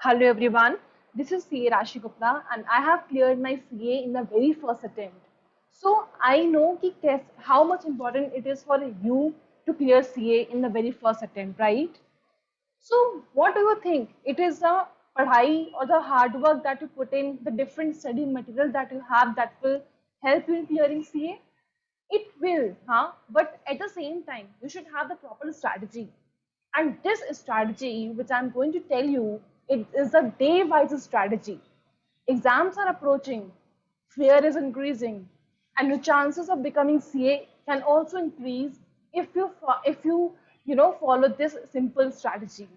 Hello everyone, this is CA Gupta and I have cleared my CA in the very first attempt. So I know how much important it is for you to clear CA in the very first attempt, right? So what do you think? It is the padhai or the hard work that you put in, the different study material that you have that will help you in clearing CA? It will, huh? But at the same time, you should have the proper strategy. And this strategy, which I'm going to tell you, it is a day-wise strategy. Exams are approaching, fear is increasing, and your chances of becoming CA can also increase if you follow this simple strategy.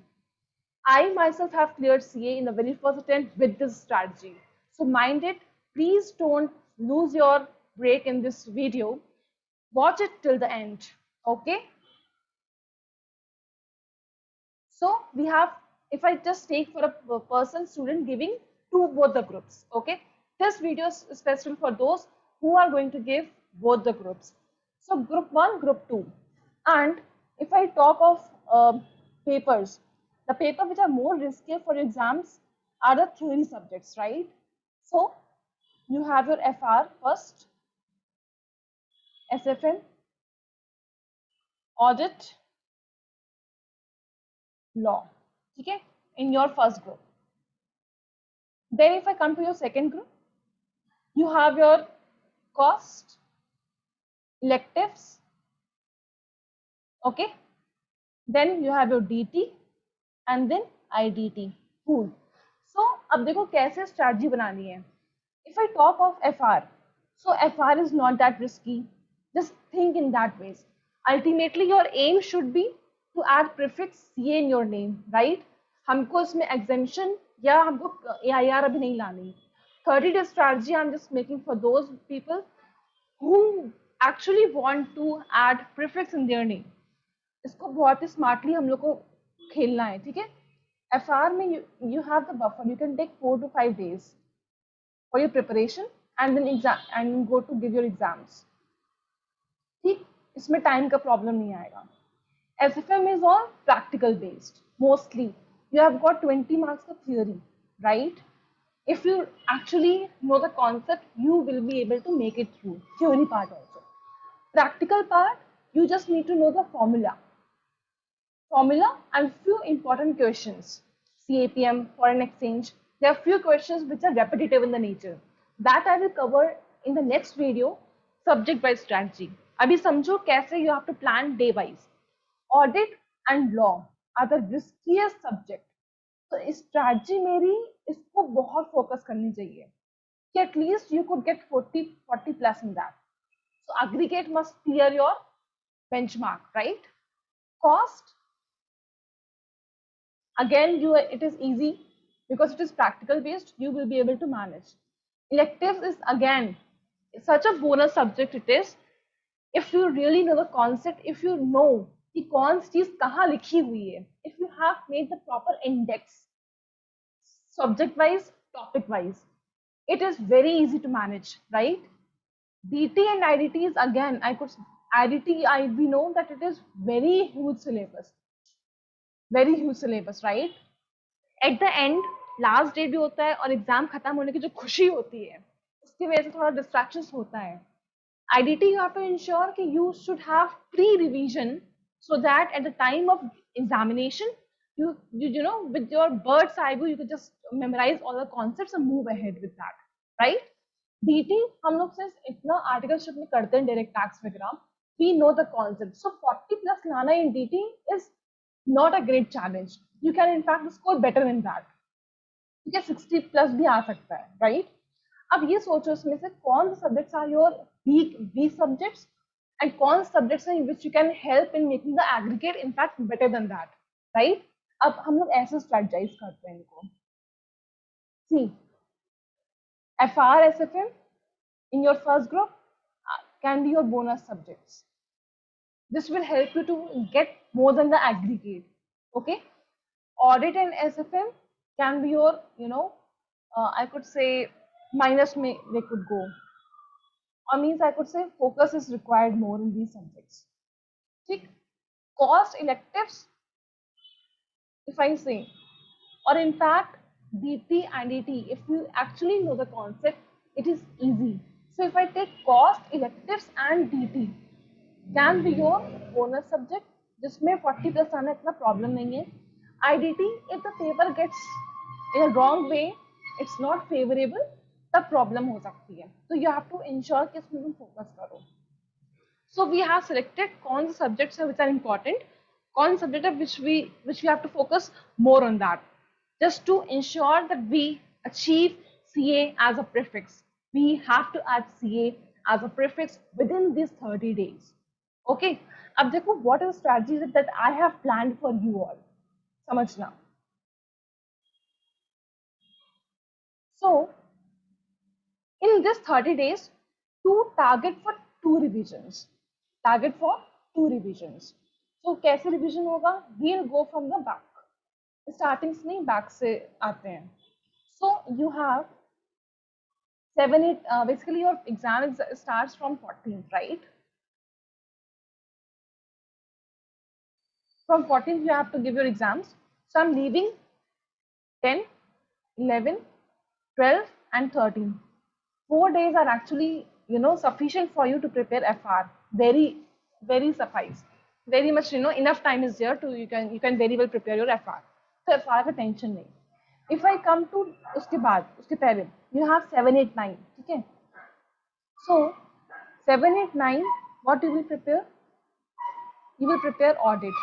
I myself have cleared CA in the very first attempt with this strategy. So mind it, please don't lose your break in this video. Watch it till the end. Okay. So we have, if I just take for a person, student giving to both the groups. Okay. This video is special for those who are going to give both the groups. So group 1, group 2. And if I talk of papers, the paper which are more risky for exams are the theory subjects, right? So you have your FR first, SFM, audit, law, okay, in your first group. Then if I come to your second group, you have your cost, electives, okay. Then you have your DT and then IDT. Cool. So अब देखो कैसे strategy बनानी है. If I talk of FR, so FR is not that risky. Just think in that ways. Ultimately, your aim should be to add prefix CA in your name, right? हमको इसमें exemption या हमको AIR अभी नहीं लानी. 30-day strategy I'm just making for those people who actually want to add prefix in their name. इसको बहुत ही smartly हम लोग को खेलना है, ठीक है. FR में you have the buffer. You can take 4 to 5 days for your preparation and then exam and go to give your exams. ठीक, इसमें टाइम का प्रॉब्लम नहीं आएगा. SFM is all practical based. Mostly, you have got 20 marks of theory, right? If you actually know the concept, you will be able to make it through. Theory part also. Practical part, you just need to know the formula and few important questions. CAPM, foreign exchange. There are few questions which are repetitive in the nature. That I will cover in the next video, subject wise strategy. अभी समझो कैसे you have to plan day wise. Audit and law are the riskiest subject. तो strategy मेरी इसको बहुत focus करनी चाहिए कि at least you could get 40 plus in that. So aggregate must clear your benchmark, right? Cost, again it is easy because it is practical based. You will be able to manage. Electives is again such a bonus subject. It is, if you really know the concept, if you know कि कौन सी चीज कहाँ लिखी हुई है, if you have made the proper index subject wise, topic wise, it is very easy to manage, right? DT and IDT is again, we know that it is very huge syllabus, right? At the end, last day भी होता है और exam खत्म होने की जो खुशी होती है उसकी वजह से थोड़ा डिस्ट्रैक्शंस होता है. IDT you have to ensure कि you should have pre-revision so that at the time of examination you know with your bird's eye view you could just memorize all the concepts and move ahead with that, right? DT हम लोग सिर्फ इतना articleship में करते हैं direct tax वगैरह, we know the concept, so 40 plus लाना in DT is not a great challenge. You can in fact score better than that. ठीक है, 60 plus भी आ सकता है, right? अब ये सोचो इसमें से कौन से subjects are your weak subjects and कौन से सब्जेक्ट्स हैं which you can help in making the aggregate in fact better than that, right? अब हम लोग ऐसे स्ट्रेटजाइज करते हैं इनको. सी FR, SFM in your first group can be your bonus subjects. This will help you to get more than the aggregate, okay? Audit and SFM can be your, I could say minus they could go, or means I could say focus is required more in these subjects. ठीक? Cost electives, if I say, or in fact DT and DT, if you actually know the concept, it is easy. So if I take cost, electives and DT, can be your bonus subject, जिसमें 40 plus आना इतना problem नहीं है. IDT, if the paper gets in a wrong way, it's not favorable, तब problem हो सकती है. तो you have to ensure कि इसमें तुम फोकस करो. So we have selected कौन से subjects हैं which are important, कौन से subject है which we have to focus more on that, just to ensure that we achieve CA as a prefix. We have to add CA as a prefix within these 30 days. Okay, अब देखो what are the strategies that I have planned for you all. समझना. So in this 30 days, target for two revisions. Target for two revisions. So कैसे revision होगा? We'll go from the back. Starting से नहीं, back से आते हैं. So you have 7-8. Basically your exam starts from 14th, right? From 14th you have to give your exams. So I'm leaving 10, 11, 12 and 13. 4 days are actually, sufficient for you to prepare FR. Very, very suffice. Very much, enough time is there to you can very well prepare your FR. So FR का tension नहीं. If I come to उसके बाद, उसके पहले, you have 7, 8, 9. ठीक है? So 7, 8, 9, what you will prepare? You will prepare audit.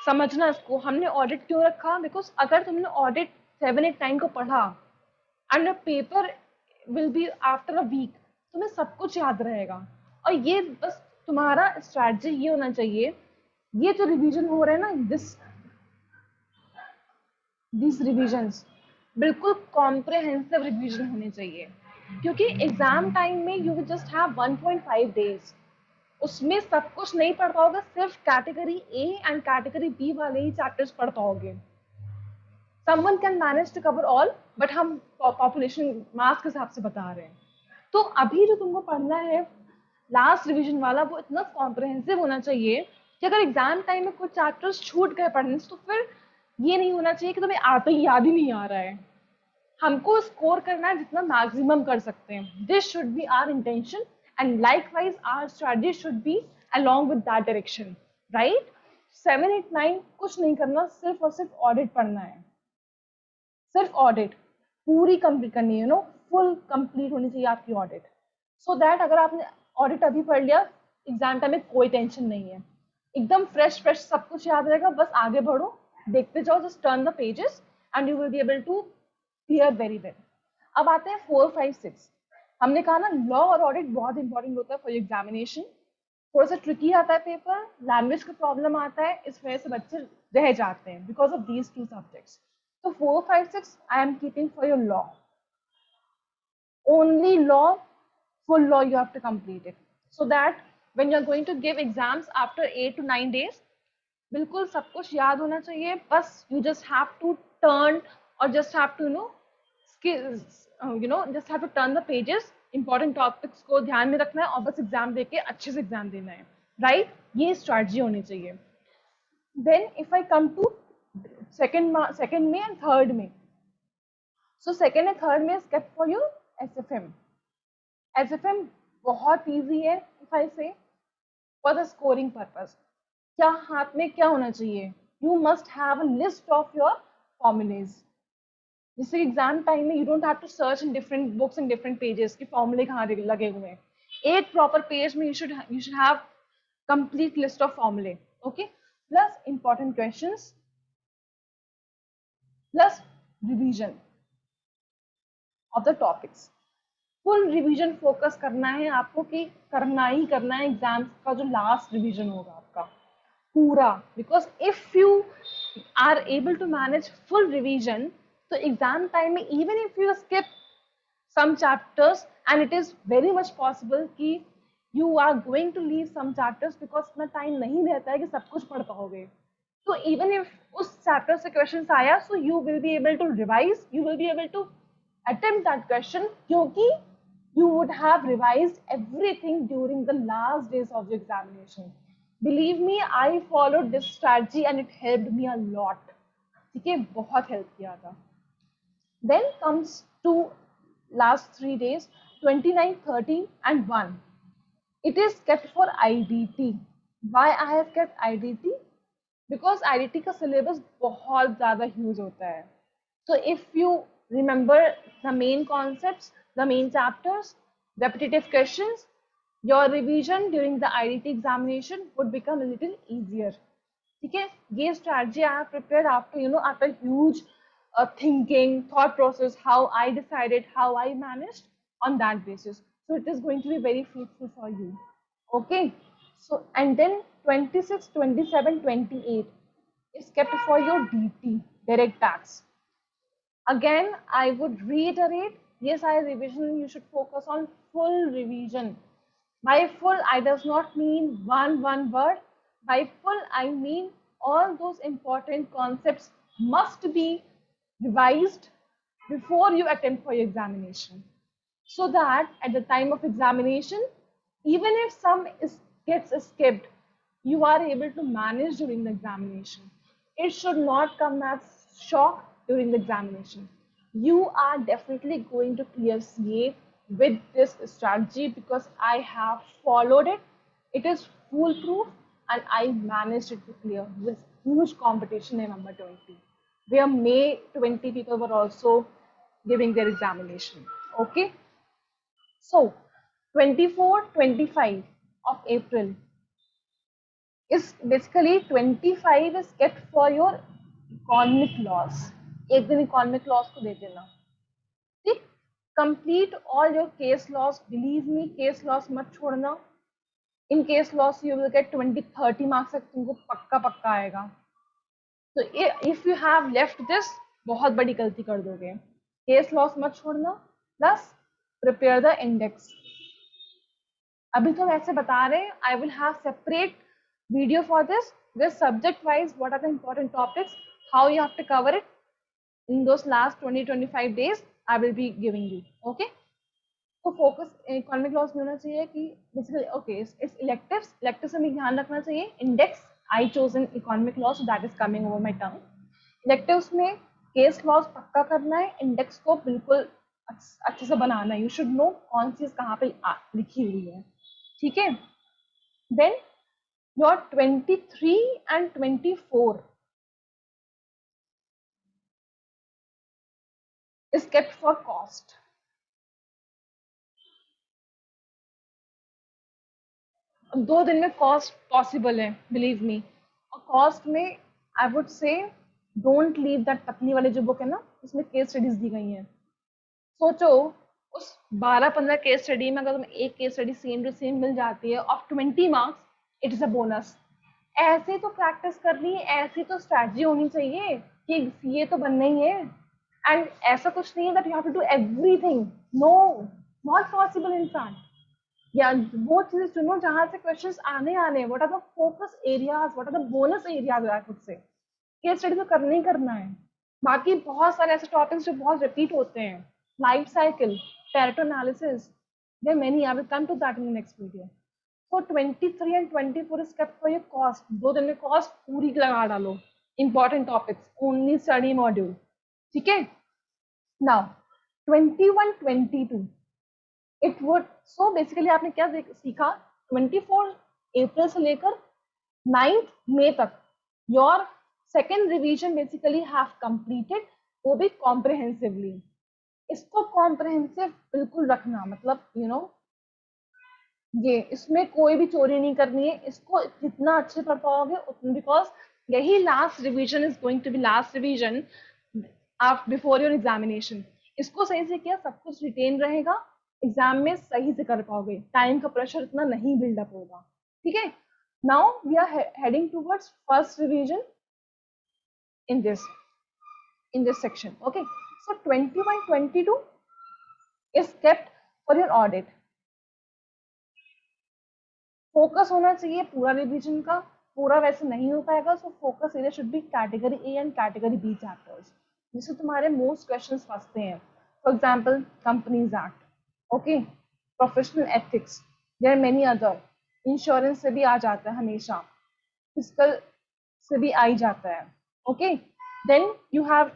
समझना इसको. हमने audit क्यों रखा? Because अगर तुमने audit 7, 8, 9 को पढ़ा and your paper will be after a week, तुम्हें सब कुछ याद रहेगा. और ये बस तुम्हारा स्ट्रैटेजी ये होना चाहिए, ये जो रिवीजन हो रहे हैं ना, दिस रिवीजन्स बिल्कुल कॉम्प्रिहेंसिव रिवीजन होने चाहिए, क्योंकि एग्जाम टाइम में you will just have 1.5 days. उसमें सब कुछ नहीं पढ़ पाओगे, सिर्फ category A and category B वाले ही चैप्टर्स पढ़ पाओगे. Someone can manage to cover all, but हम population mass के हिसाब से बता रहे हैं. तो अभी जो तुमको पढ़ना है लास्ट रिवीजन वाला, वो इतना कॉम्प्रिहेंसिव होना चाहिए कि अगर एग्जाम टाइम में कुछ चैप्टर्स छूट गए पढ़ने से, तो फिर ये नहीं होना चाहिए कि तुम्हें आते ही याद ही नहीं आ रहा है. हमको स्कोर करना है जितना मैक्सिमम कर सकते हैं. This should be our intention and likewise our strategy should be along with that direction, right? 7, 8, 9 कुछ नहीं करना, सिर्फ और सिर्फ ऑडिट पढ़ना है. सिर्फ ऑडिट पूरी कंप्लीट करनी है, फुल कंप्लीट होनी चाहिए आपकी ऑडिट, सो दैट अगर आपने ऑडिट अभी पढ़ लिया, एग्जाम टाइम में कोई टेंशन नहीं है, एकदम फ्रेश सब कुछ याद रहेगा. बस आगे बढ़ो, देखते जाओ, just turn the pages and you will be able to clear very well. अब आते हैं 4, 5, 6. हमने कहा ना, लॉ और ऑडिट बहुत इंपॉर्टेंट होता है फॉर एग्जामिनेशन. थोड़ा सा ट्रिकी आता है पेपर, लैंग्वेज का प्रॉब्लम आता है, इस वजह से बच्चे रह जाते हैं because of these 2 subjects. So 4, 5, 6 I am keeping for your law. Only law, full law you have to complete it. So that when you are going to give exams after 8 to 9 days, बिल्कुल सब कुछ याद होना चाहिए. बस you just have to turn or just have to just have to turn the pages. Important topics को ध्यान में रखना है और बस एग्जाम देके अच्छे से एग्जाम देना है, राइट? ये स्ट्रैटेजी होनी चाहिए. Then if I come to second में and third में, so second and third में is kept for your SFM. SFM बहुत easy है. If I say for the scoring purpose, क्या हाथ में क्या होना चाहिए? You must have a list of your formulas. जिससे एग्जाम टाइम में you don't have to search in different books and different pages कि फॉर्मूले कहाँ लगे हुए हैं. एक प्रॉपर पेज में you should have complete list of formulae, okay? Plus important questions, plus revision of the topics. Full revision focus करना है आपको कि करना ही करना है एग्जाम का जो लास्ट रिवीजन होगा आपका पूरा. Because if you are able to manage full revision, तो एग्जाम टाइम में even if you skip some chapters, and it is very much possible कि you are going to leave some chapters because इतना time नहीं रहता है कि सब कुछ पढ़ पाओगे. तो इवन इफ उस चैप्टर से क्वेश्चन आया, so you will be able to revise, you will be able to attempt that question, क्योंकि you would have revised everything during the last days of the examination. Believe me, I followed this strategy and it helped me a lot. ठीक है, बहुत help किया था। Then comes to last 3 days, 29, 30 and 1. It is kept for IDT. Why I have kept IDT? Because IDT का syllabus बहुत ज़्यादा huge होता है. So if you remember the main concepts, the main chapters, repetitive questions, your revision during the IDT examination would become a little easier. ठीक है, ये strategy I have prepared after huge thinking, thought process, how I decided, how I managed on that basis. So it is going to be very fruitful for you. Okay, so and then 26, 27, 28 is kept for your DT, direct tax. Again, I would reiterate, yes, I revision, you should focus on full revision. By full, I does not mean one word. By full, I mean all those important concepts must be revised before you attempt for your examination. So that at the time of examination, even if some gets skipped, you are able to manage during the examination. It should not come as shock during the examination. You are definitely going to clear CA with this strategy because I have followed it. It is foolproof and I managed it to clear with huge competition in number 20, where May 20 people were also giving their examination. Okay. So 24, 25 of April is basically 25 is kept for your economic loss. एक दिन economic loss को दे देना, ठीक? Complete all your case loss. Believe me, case loss मत छोड़ना. In case loss you will get 20, 30 marks तक तुमको पक्का आएगा. So if you have left this, बहुत बड़ी गलती कर दोगे. Case loss मत छोड़ना. Plus prepare the index. अभी तो ऐसे बता रहे हैं, I will have separate video for this, with subject wise what are the important topics, how you have to cover it in those last 20-25 days. I will be giving you. Okay, तो focus economic loss में होना चाहिए कि basically okay it's electives में ध्यान रखना चाहिए. Index I chosen economic loss, that is coming over my tongue. Electives में केस लॉस पक्का करना है, इंडेक्स को बिल्कुल अच्छे से बनाना है. यू शुड नो कौन चीज कहाँ पे लिखी हुई है, ठीक है. Then your 23 and 24 is kept for cost. दो दिन में कॉस्ट पॉसिबल है, बिलीव मी. और कॉस्ट में आई वुड से डोंट लीव दैट पतली वाली जो बुक है ना, उसमें केस स्टडीज दी गई हैं. सोचो उस 12-15 केस स्टडी में अगर तुम्हें एक case study same to same मिल जाती है of 20 marks, it is a bonus. ऐसे तो प्रैक्टिस करनी है, ऐसी तो स्ट्रैटेजी होनी चाहिए कि सीए तो बनना ही है. एंड ऐसा कुछ नहीं है that you have to do everything. No, not possible. In fact या वो चीजें चुनो जहां से क्वेश्चंस आने. What are the focus areas, what are the bonus areas. I could say case study तो करना ही करना है. बाकी बहुत सारे ऐसे टॉपिक्स जो बहुत रिपीट होते हैं, life cycle, Pareto analysis, there many. I will come to that in the next video. So 23 and 24 is kept for your cost. दो दिन में कॉस्ट पूरी लगा डालो. Important topics only study module, ठीक है. Now 21, 22 it would. So basically आपने क्या सीखा, 24 अप्रैल से लेकर 9 मई तक your second revision basically have completed, वो भी कॉम्प्रिहेंसिवली. इसको कॉम्प्रिहेंसिव बिल्कुल रखना, मतलब यू नो ये इसमें कोई भी चोरी नहीं करनी है. इसको जितना अच्छे पढ़ पाओगे उतना, बिकॉज यही last revision is going to be last revision before your examination. इसको सही से किया, सब कुछ रिटेन रहेगा, एग्जाम में सही से कर पाओगे, टाइम का प्रेशर इतना नहीं बिल्डअप होगा, ठीक है. Now we are heading towards first revision in this section. Okay, so 21, 22 is kept for your audit. Focus होना चाहिए पूरा रिवीजन का, पूरा वैसे नहीं हो पाएगा. So focus area should be category A and category B chapters, जिससे तुम्हारे मोस्ट क्वेश्चंस फंसते हैं. For example companies act, okay, professional ethics, there are many other. Insurance से भी आ जाता है हमेशा, फिजिकल से भी आ ही जाता है. Okay, then you have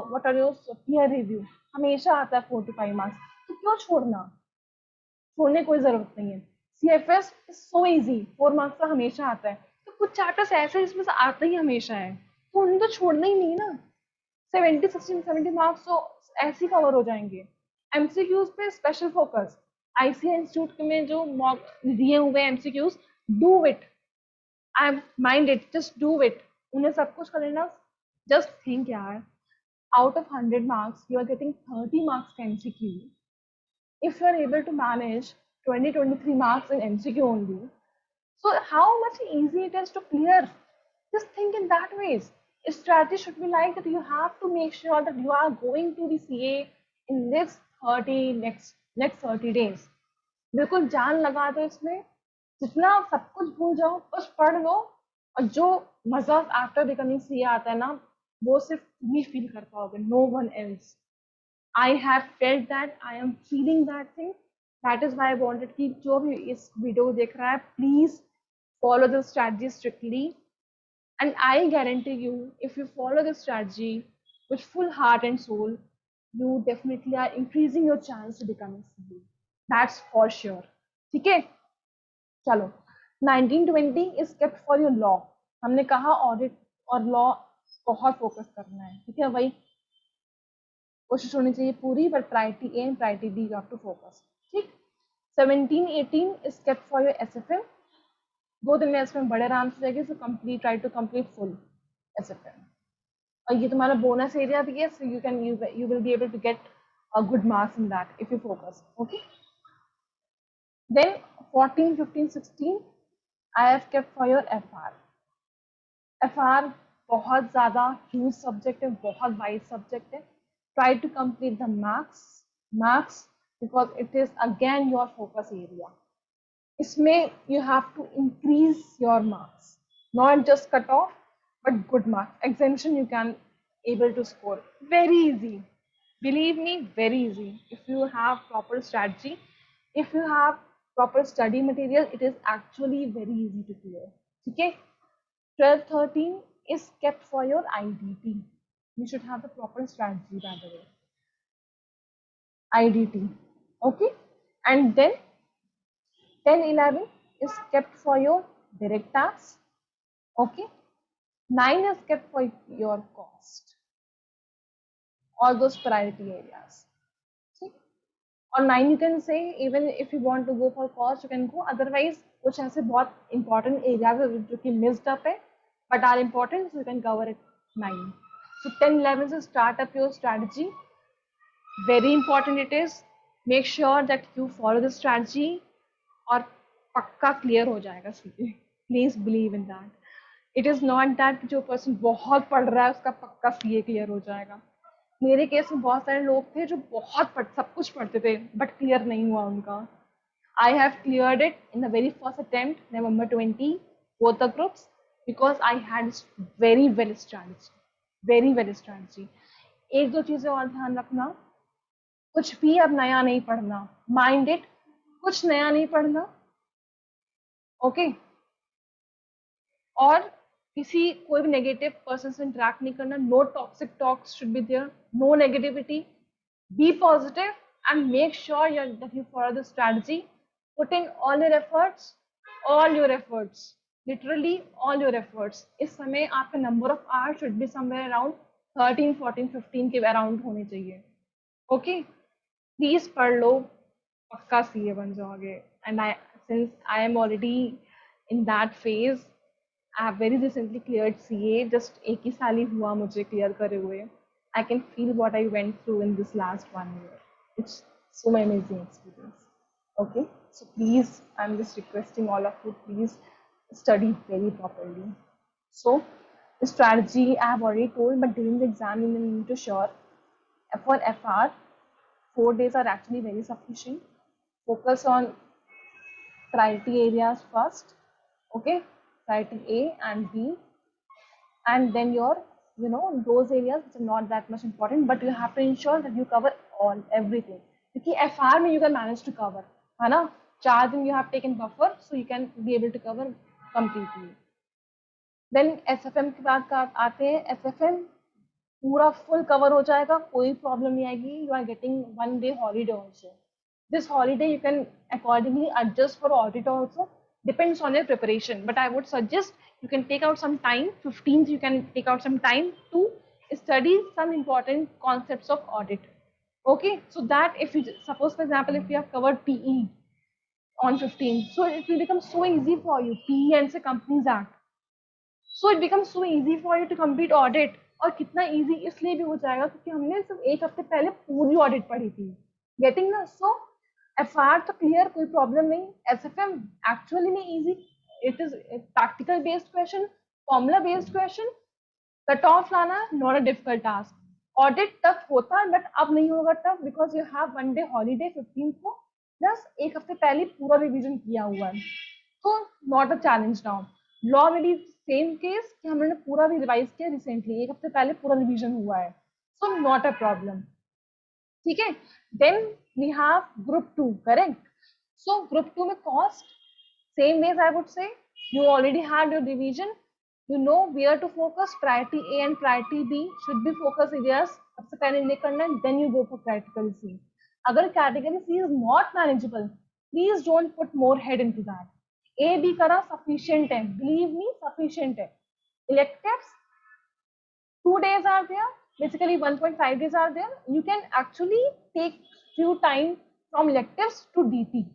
what are your peer review, हमेशा आता है 4 to 5 मार्क्स, तो क्यों छोड़ना, छोड़ने कोई जरूरत नहीं है। CFS is so easy, 4 marks का हमेशा आता है, तो कुछ चैप्टर्स ऐसे हैं जिसमें से आता ही हमेशा है, तो उन्हें तो छोड़ना ही नहीं ना। 70 60 70 मार्क्स तो ऐसे ही कवर हो जाएंगे। MCQs पे स्पेशल फोकस, ICA इंस्टीट्यूट में जो मॉक दिए हुए MCQs, do it, I mind it, just do it, उन्हें सब कुछ कर लेना। जस्ट थिंक यार, out of 100 marks you are getting 30 marks for MCQ. If you are able to manage 20 23 marks in MCQ only, so how much easy it is to clear. Just think in that ways. Strategy should be like that you have to make sure that you are going to the CA in next 30 days. बिल्कुल जान लगा दो इसमें, जितना सब कुछ भूल जाओ, बस पढ़ लो, और जो मजा आफ्टर बिकमिंग सीए आता है ना, वो सिर्फ तुम ही फील कर पाओगे, no one else. I have felt that, I am feeling that thing, that is why I wanted कि जो भी इस वीडियो देख रहा है, please follow the strategy strictly, and I guarantee you, if you follow the strategy with full heart and soul, you definitely are increasing your chance to become a CA. That's for sure. ठीक है, चलो। 1920 is kept for your law, हमने कहा audit और law बहुत focus करना है, ठीक है, वही कोशिश होनी चाहिए पूरी, but priority A and priority B you have to focus, ठीक। 17 18 is kept for your SFM, 2 दिन में SFM बड़े आराम से जाएगी, so complete, try to complete full SFM, और ये तुम्हारा बोनस एरिया भी है, so you will be able to get a good marks in that if you focus, okay. Then 14 15 16 I have kept for your FR. FR बहुत ज़्यादा huge subject है, बहुत wide subject है, try to complete the maths because it is again your focus area. इसमें you have to increase your marks, not just cut off but good marks. Exemption you can able to score very easy. Believe me, very easy. If you have proper strategy, if you have proper study material, it is actually very easy to clear. Okay. 12 13 is kept for your IDT. You should have the proper strategy, by the way. IDT. Okay. And then 10 11 is kept for your direct tasks. Okay. 9 is kept for your cost, all those priority areas. See? Or 9 you can say, even if you want to go for cost you can go, otherwise कुछ ऐसे बहुत important areas है जो कि missed up है but are important, so you can cover it 9. So 10 11 से start up your strategy, very important it is, make sure that you follow the strategy और पक्का क्लियर हो जाएगा CA, please believe in that. It is not that जो person बहुत पढ़ रहा है उसका पक्का सीए क्लियर हो जाएगा। मेरे केस में बहुत सारे लोग थे जो सब कुछ पढ़ते थे बट क्लियर नहीं हुआ उनका। I have cleared it in the very first attempt November 20 both the groups because I had very well strategy। एक दो चीजें और ध्यान रखना, कुछ भी अब नया नहीं पढ़ना, माइंड इट, कुछ नया नहीं पढ़ना, ओके। और किसी कोई भी नेगेटिव पर्सन से इंटरेक्ट नहीं करना, no toxic talks should be there, no negativity, be positive and make sure that you follow the strategy, putting all your efforts, literally all your efforts. इस समय आपका number of hours should be somewhere around 13 14 15 के around होने चाहिए, okay. Please पढ़ लो, पक्का CA बन जाओगे। And since I am already in that phase, I have very recently cleared CA, just एक ही साल ही हुआ मुझे क्लियर करे हुए। I can feel what I went through in this last 1 year. It's so amazing experience. Okay, so please, I'm just requesting all of you, please study very properly. So the strategy I have already told, but during the exam you need to sure. For FR, 4 days are actually very sufficient. Focus on priority areas first, okay, priority A and B, and then your those areas which are not that much important, but you have to ensure that you cover everything, because FR में you can manage to cover, है ना, 4 दिन you have taken buffer, so you can be able to cover completely. Then SFM के बाद आते हैं SFM पूरा full cover हो जाएगा, कोई प्रॉब्लम नहीं आएगी. You are getting 1 day holiday also. This holiday you can accordingly adjust for audit also, depends on your preparation, but I would suggest you can take out some time. 15th you can take out some time to study some important concepts of audit. Okay, so that if you suppose for example if you have covered PE on 15th, so it will become so easy for you. PE and say Companies Act, so it becomes so easy for you to complete audit. और कितना easy इसलिए भी हो जाएगा क्योंकि हमने सिर्फ एक हफ्ते पहले पूरी audit पढ़ी थी. Getting ना, so FR तो clear, कोई problem नहीं. SFM actually नहीं easy. It is a practical based question, formula based question. Cut off लाना not a difficult task. Audit tough होता है बट अब नहीं होगा tough because you have 1 day holiday 15 को, प्लस एक हफ्ते पहले पूरा रिवीजन किया हुआ है. तो not a challenge now. Law में भी सेम केस कि हमने पूरा भी रिवाइज किया रिसेंटली, एक हफ्ते पहले पूरा रिवीजन हुआ है, सो नॉट अ प्रॉब्लम. ठीक है. Then we have group 2, correct. So group 2 में cost, same ways I would say, you already had your division, you know where to focus. Priority A and priority B should be focus areas. सबसे पहले ये करना है, then you go for category C. अगर category C is not manageable, please don't put more head into that. A B करा sufficient है, believe me sufficient है. Electives 2 days are there, basically 1.5 days are there. You can actually take few time from electives to DT.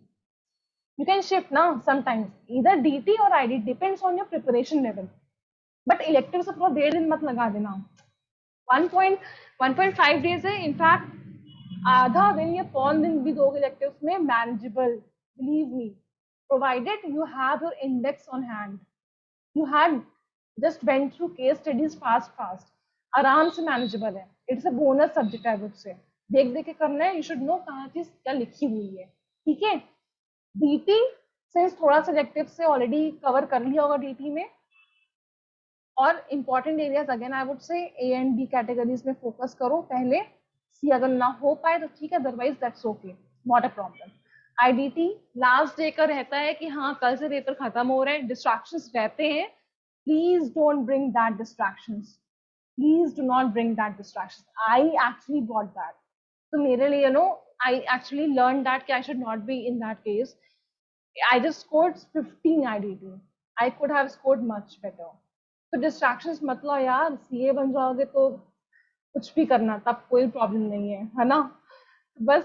You can shift now sometimes either DT or ID, depends on your preparation level. But electives से पूरा 1.5 दिन मत लगा देना. 1.5 days है, in fact आधा दिन या पौन दिन भी दोगे electives में, manageable, believe me, provided you have your index on hand. You had just went through case studies fast, आराम से manageable है. It's a bonus subject I would say. देख देख के करना है, you should know कहाँ चीज क्या लिखी हुई है. ठीक है. डीटी सिंस थोड़ा सिलेक्टिव से ऑलरेडी कवर कर लिया होगा डीटी में. और important areas again I would say A and B categories में फोकस करो पहले. सी अगर ना हो पाए तो ठीक है, otherwise that's okay, not a problem. IDT last day का रहता है कि हाँ कल से पेपर खत्म हो रहे हैं, डिस्ट्रैक्शंस रहते हैं. Please don't bring that distractions. Please do not bring that distractions. I actually bought that. तो मेरे लिए no, I actually learn that कि I should not be in that case. I just scored 15 IDT. I could have scored much better. तो distractions मत लो यार, CA बन जाओगे तो कुछ भी करना, तब कोई प्रॉब्लम नहीं है ना. बस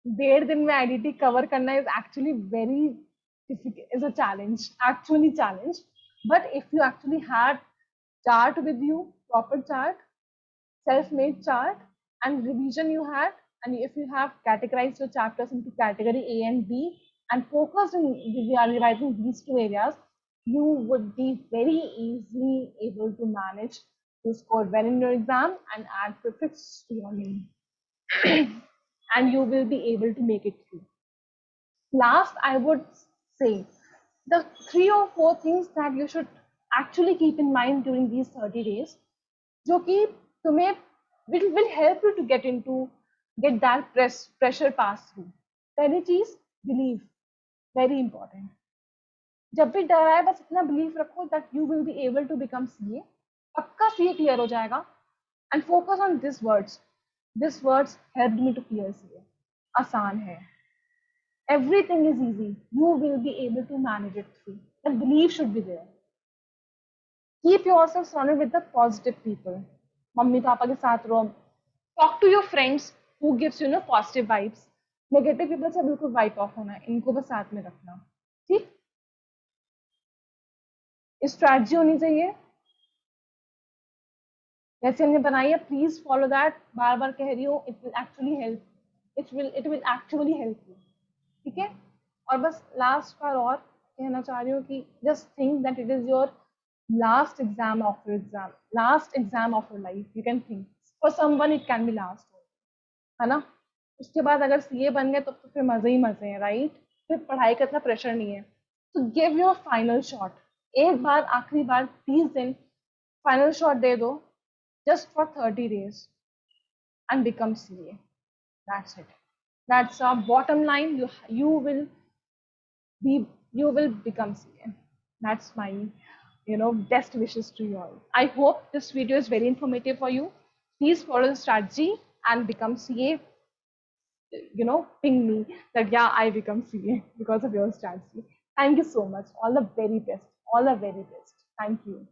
1.5 दिन में आईडीटी कवर करना is actually very difficult, is a challenge, actually challenge. But if you actually had chart with you, proper chart, self-made chart, and revision you had, and if you have categorized your chapters into category A and B and focused in revising these two areas, you would be very easily able to manage to score well in your exam and add prefix to your name. And you will be able to make it through. Last, I would say the 3 or 4 things that you should actually keep in mind during these 30 days, जो कि तुम्हें will help you to get that pressure pass through. पहली चीज, believe, very important. जब भी डर आए बस इतना बिलीव रखो that you will be able to become CA. पक्का CA क्लियर हो जाएगा. And focus on these words. These words helped me to clear CA. आसान है. Everything is easy. You will be able to manage it through. And belief should be there. Keep yourself surrounded with the positive people. Mummy papa के साथ रहो. Talk to your friends who gives you positive vibes. Negative people से बिल्कुल wipe off होना है, इनको बस साथ में रखना. ठीक. स्ट्रैटेजी होनी चाहिए जैसे हमने बनाई है, प्लीज फॉलो दैट. बार बार कह रही हूँ, it will actually help. It will actually help you. ठीक है. और बस लास्ट बार और कहना चाह रही हूँ कि just think that it is your last exam of your life. You can think for someone it can be last, है ना. उसके बाद अगर सीए बन गए तो फिर मजे ही मजे हैं, राइट. फिर पढ़ाई का इतना प्रेशर नहीं है. तो गिव योर फाइनल शॉट. एक बार आखिरी बार 30 दिन फाइनल शॉट दे दो, just for 30 days and become CA. That's it. That's our bottom line. You will become CA. That's my best wishes to you all. I hope this video is very informative for you. Please follow the strategy and become CA. Ping me that yeah, I become CA because of your strategy. Thank you so much. All the very best. All the very best. Thank you.